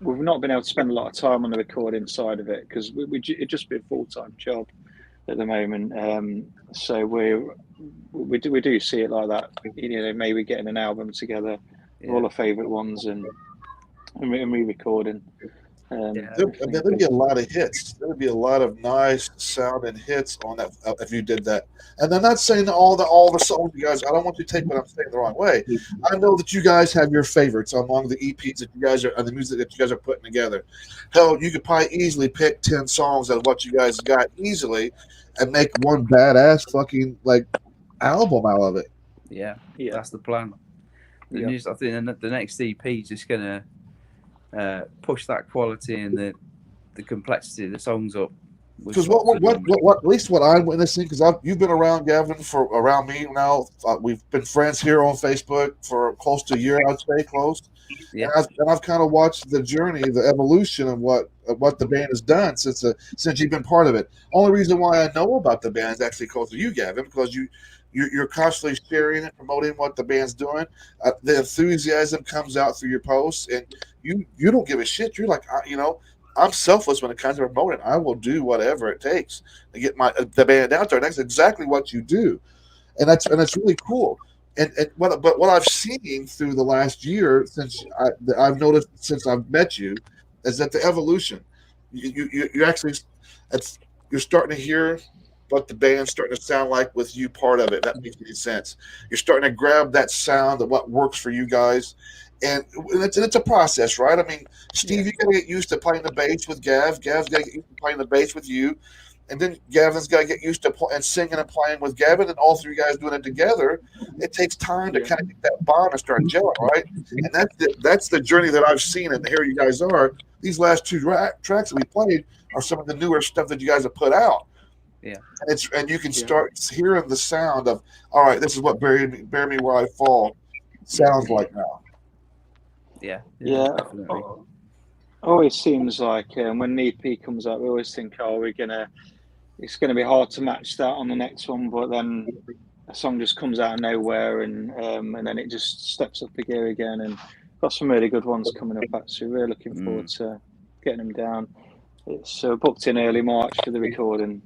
G: we've not been able to spend a lot of time on the recording side of it because it just be a full-time job at the moment. So we do see it like that. You know, maybe getting an album together, all our favourite ones, and re-recording.
C: There'd be a lot of hits. There would be a lot of nice sounding hits on that if you did that. And I'm not saying all the songs you guys. I don't want you to take what I'm saying the wrong way. I know that you guys have your favorites among the EPs that you guys are and the music that you guys are putting together. Hell, you could probably easily pick 10 songs out of what you guys got easily, and make one badass fucking like album out of it.
F: Yeah, that's the plan. I think the next EP is just gonna push that quality and the complexity of the songs up.
C: Because at least what I'm witnessing, because you've been around Gavin around me now. We've been friends here on Facebook for close to a year, I'd say close. Yeah. And I've kind of watched the journey, the evolution of what the band has done since you've been part of it. Only reason why I know about the band is actually because of you, Gavin, because you're constantly sharing and promoting what the band's doing. The enthusiasm comes out through your posts, and you don't give a shit. You're like, I'm selfless when it comes to promoting. I will do whatever it takes to get the band out there. And that's exactly what you do, and that's really cool. But what I've seen through the last year I've noticed since I've met you is that the evolution. You actually you're starting to hear what the band's starting to sound like with you part of it. That makes any sense. You're starting to grab that sound of what works for you guys. And it's a process, right? I mean, Steve, you got to get used to playing the bass with Gav. Gav's got to get used to playing the bass with you. And then Gavin's got to get used to singing and playing with Gavin, and all three guys doing it together. It takes time to kind of get that bond and start gelling, right? And that's the journey that I've seen, and here you guys are. These last two tracks that we played are some of the newer stuff that you guys have put out.
F: Yeah,
C: and you can start hearing the sound of, all right, this is what Bury Me Where I Fall sounds like now.
F: Yeah.
G: Definitely. Always seems like when the EP comes out, we always think, it's gonna be hard to match that on the next one, but then a song just comes out of nowhere, and then it just steps up a gear again, and got some really good ones coming up. Actually, we're looking forward to getting them down. It's booked in early March for the recording.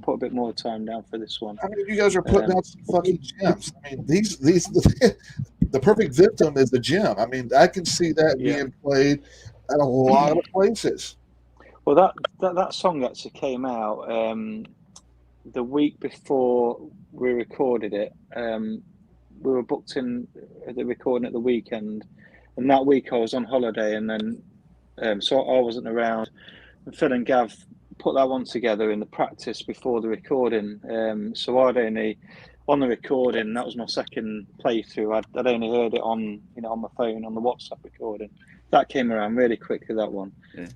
G: Put a bit more time down for this one.
C: I mean, you guys are putting out some fucking gems. I mean, these the Perfect Victim is the gem. I mean, I can see that being played at a lot of places.
G: Well, that song actually came out the week before we recorded it. We were booked in the recording at the weekend, and that week I was on holiday, and then so I wasn't around. And Phil and Gav put that one together in the practice before the recording. So I'd only on the recording. That was my second playthrough. I'd only heard it on my phone on the WhatsApp recording. That came around really quickly. That one. Yeah.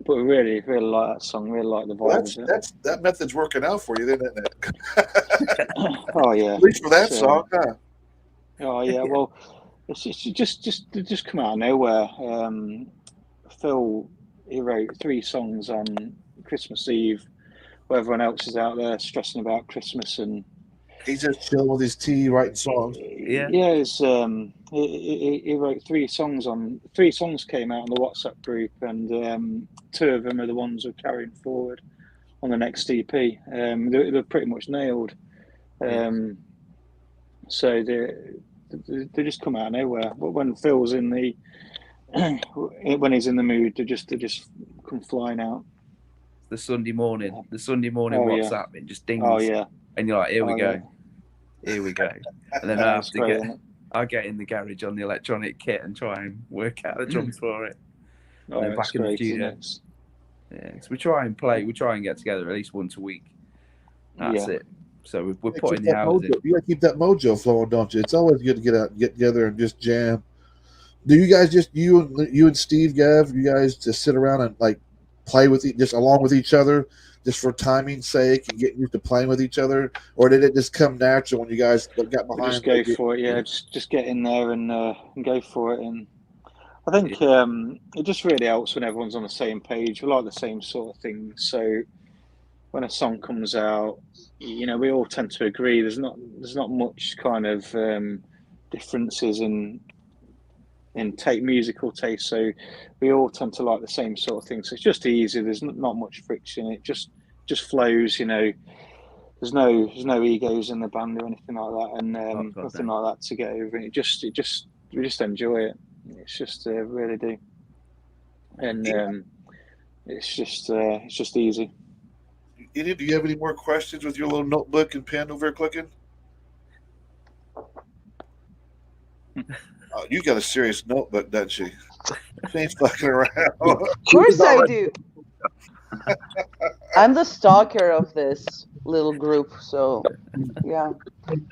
G: But we really like that song. Really like the vibe of it.
C: That method's working out for you, isn't it?
G: Oh yeah.
C: At least for that song, huh?
G: Oh yeah. Well, it's just come out of nowhere. Phil, he wrote 3 songs on Christmas Eve, where everyone else is out there stressing about Christmas, and
C: he's just chilling with his tea, writing songs.
G: Yeah. He wrote 3 songs. 3 songs came out on the WhatsApp group, and 2 of them are the ones we're carrying forward on the next EP. They're pretty much nailed. So they just come out of nowhere. But when Phil's in when he's in the mood, they just come flying out.
F: The Sunday morning WhatsApp, it just dings.
G: Oh yeah.
F: And you're like, here we go. And then I get in the garage on the electronic kit and try and work out the drums for it. And then back in the studio. Yeah, so we try and get together at least once a week. That's it. So we're putting the hours in.
C: You gotta keep that mojo flowing, don't you? It's always good to get together and just jam. Do you guys just you and Steve Gav? You guys just sit around and like play with just along with each other, just for timing's sake and getting used to playing with each other, or did it just come natural when you guys got
G: We
C: behind?
G: just go for it. Yeah, just get in there and go for it. And I think it just really helps when everyone's on the same page. We like the same sort of things. So when a song comes out, you know, we all tend to agree. There's not much kind of differences in musical taste. So we all tend to like the same sort of thing. So it's just easy. There's not much friction. It just flows. You know, there's no egos in the band or anything like that, and nothing like that to get over. And we just enjoy it. It's just really do, and it's just easy.
C: Do you have any more questions with your little notebook and pen over there clicking? Oh, you got a serious notebook, doesn't she? She ain't fucking around.
E: Of course I do. I'm the stalker of this little group, so yeah.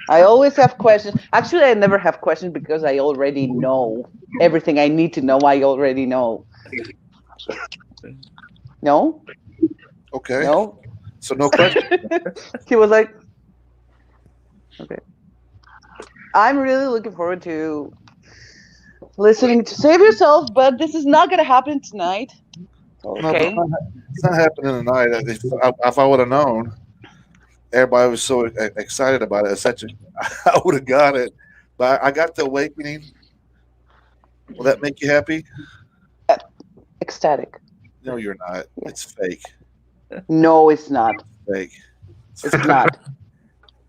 E: I always have questions. Actually, I never have questions because I already know everything I need to know. I already know. No?
C: Okay.
E: No?
C: So no question.
E: He was like, okay. I'm really looking forward to listening to Save Yourself, but this is not going to happen tonight. Okay.
C: No, it's not happening tonight. If I would have known, everybody was so excited about it. I would have got it. But I got the Awakening. Will that make you happy?
E: Ecstatic.
C: No, you're not. Yeah. It's fake.
E: No, it's not.
C: It's fake.
E: It's not.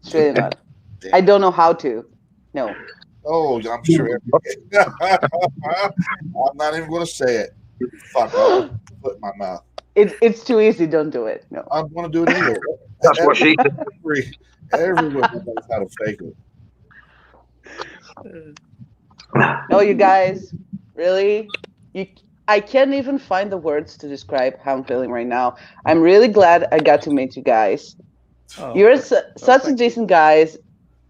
E: It's really not. Damn. I don't know how to. No.
C: Oh, I'm sure. I'm not even going to say it. Fuck, I'll put in my mouth.
E: It's too easy. Don't do it. No.
C: I'm going to do it anyway.
D: That's what she did.
C: Everyone knows how to fake it.
E: No, you guys, really? I can't even find the words to describe how I'm feeling right now. I'm really glad I got to meet you guys. Oh, you're such a decent guys.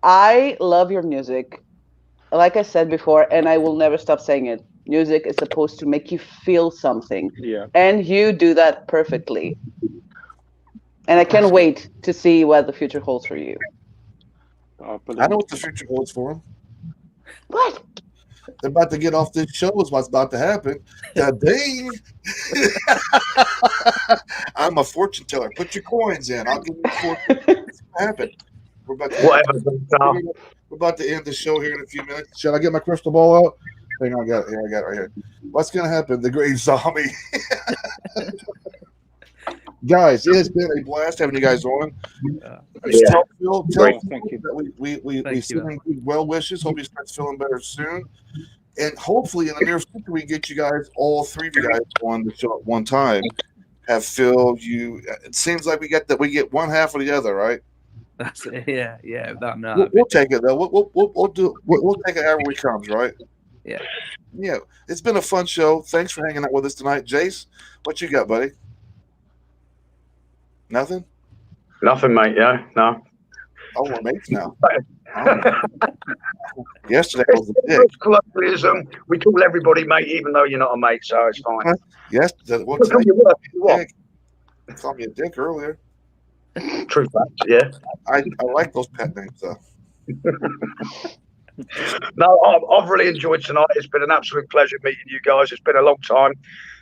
E: I love your music. Like I said before, and I will never stop saying it. Music is supposed to make you feel something.
G: Yeah.
E: And you do that perfectly. And I can't wait to see what the future holds for you.
C: I know what the future holds for them.
E: What?
C: They're about to get off this show is what's about to happen. Ding! I'm a fortune teller. Put your coins in. I'll give you fortune. What's happen? We're about to end the show here in a few minutes. Should I get my crystal ball out? Hang on, I got it right here. What's going to happen? The Great Zombie. Guys, it has been a blast having you guys on. Tell Phil that we send him good well wishes. Hope he starts feeling better soon. And hopefully in the near future we get you guys, all three of you guys, on the show at one time. Have Phil, it seems like we get one half or the other, right?
F: That's it. Yeah.
C: We'll take it though. We'll take it however it comes, right?
F: Yeah.
C: Yeah. It's been a fun show. Thanks for hanging out with us tonight. Jase, what you got, buddy? Nothing, mate. Yeah, no. Oh, we're mates now. Yesterday was a dick.
D: Colloquialism. We call everybody mate, even though you're not a mate, so it's fine.
C: Yes.
D: Well,
C: call me a dick earlier.
D: True fact. Yeah.
C: I like those pet names though.
D: No, I've really enjoyed tonight. It's been an absolute pleasure meeting you guys. It's been a long time,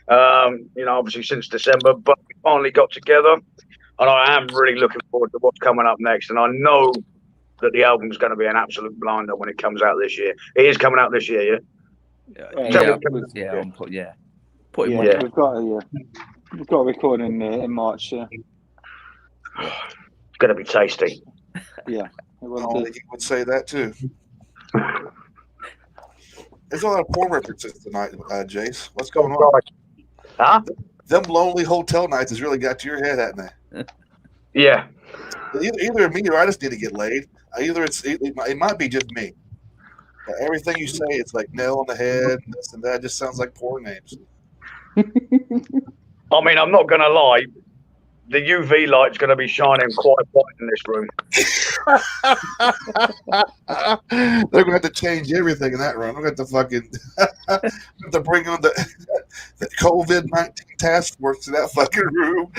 D: obviously since December, but we finally got together. And I am really looking forward to what's coming up next. And I know that the album's going to be an absolute blinder when it comes out this year. It is coming out this year,
F: yeah.
G: We've got a recording in March. Yeah.
D: It's going to be tasty.
G: Yeah.
C: Only he would say that too. There's a lot of porn references tonight, Jase. What's going on?
D: Huh?
C: Them lonely hotel nights has really got to your head, hasn't they?
D: Yeah.
C: Either me or I just need to get laid. It might be just me. But everything you say, it's like nail on the head, and this and that. It just sounds like porn names.
D: I mean, I'm not going to lie. the UV light's going to be shining quite bright in this room.
C: They're going to have to change everything in that room. We're going to fucking have to bring on the COVID-19 task force to that fucking room.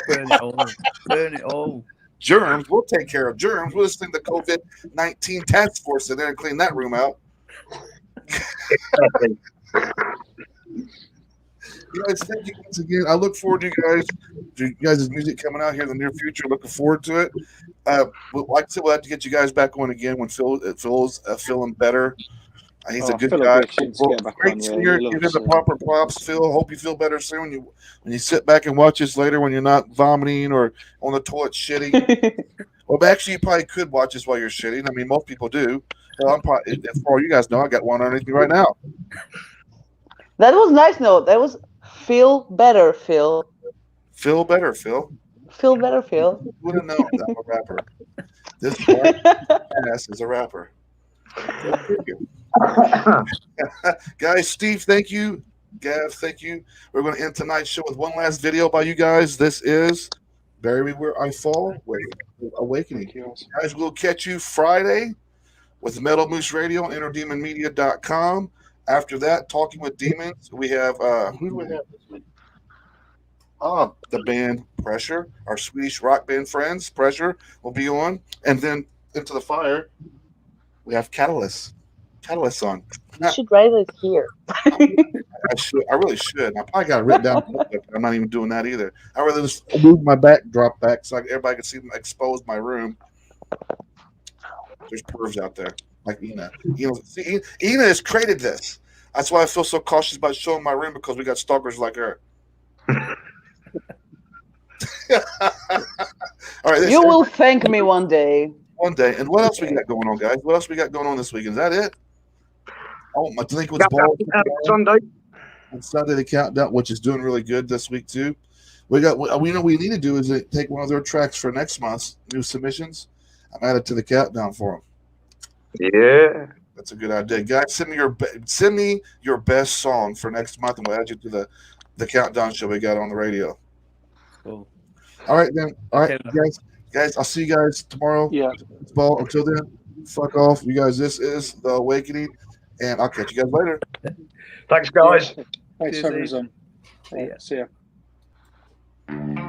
F: Burn it all. Burn it all.
C: Germs, we'll take care of germs. We'll just send the COVID-19 task force in there and clean that room out. Guys, thank you once again. I look forward to you guys' music coming out here in the near future. Looking forward to it. Like I said, we'll have to get you guys back on again when Phil's feeling better. He's a good guy. Great singer. Give him the proper props, Phil. Hope you feel better soon. When you sit back and watch this later, when you're not vomiting or on the toilet shitting. Well, actually, you probably could watch this while you're shitting. I mean, most people do. Well, I'm probably, for all you guys know, I got one underneath me right now.
E: That was nice. No, that was feel better, Phil.
C: Feel better, Phil.
E: Feel better, Phil.
C: You would have known I'm a rapper. This ass is a rapper. Guys, Steve, thank you. Gav, thank you. We're going to end tonight's show with one last video by you guys. This is Bury Me Where I Fall, Awakening. Guys, we'll catch you Friday with Metal Moose Radio on InnerDemonMedia.com. After that, Talking with Demons, we have who do we have this week? The band Pressure, our Swedish rock band friends. Pressure will be on, and then Into the Fire, we have Catalyst on.
E: You should write it here.
C: I really should. I probably got it written down. I'm not even doing that either. I rather just move my backdrop back so everybody can see expose my room. There's pervs out there like Ina. See, Ina has created this. That's why I feel so cautious about showing my room, because we got stalkers like her. All right,
E: you will thank me one day.
C: One day. And what else we got going on, guys? What else we got going on this weekend? Is that it? Oh, I think it was
D: Sunday.
C: On Sunday, the countdown, which is doing really good this week too. We know what we need to do is take one of their tracks for next month's new submissions. I'm added to the countdown for them.
D: Yeah,
C: that's a good idea, guys. Send me your best song for next month, and we'll add you to the countdown show we got on the radio.
F: Cool.
C: All right, then. All right, guys. I'll see you guys tomorrow.
G: Yeah.
C: Ball. Until then, fuck off, you guys. This is The Awakening, and I'll catch you guys later.
D: Thanks, guys.
G: Thanks for having us on.
F: See ya.
G: See ya.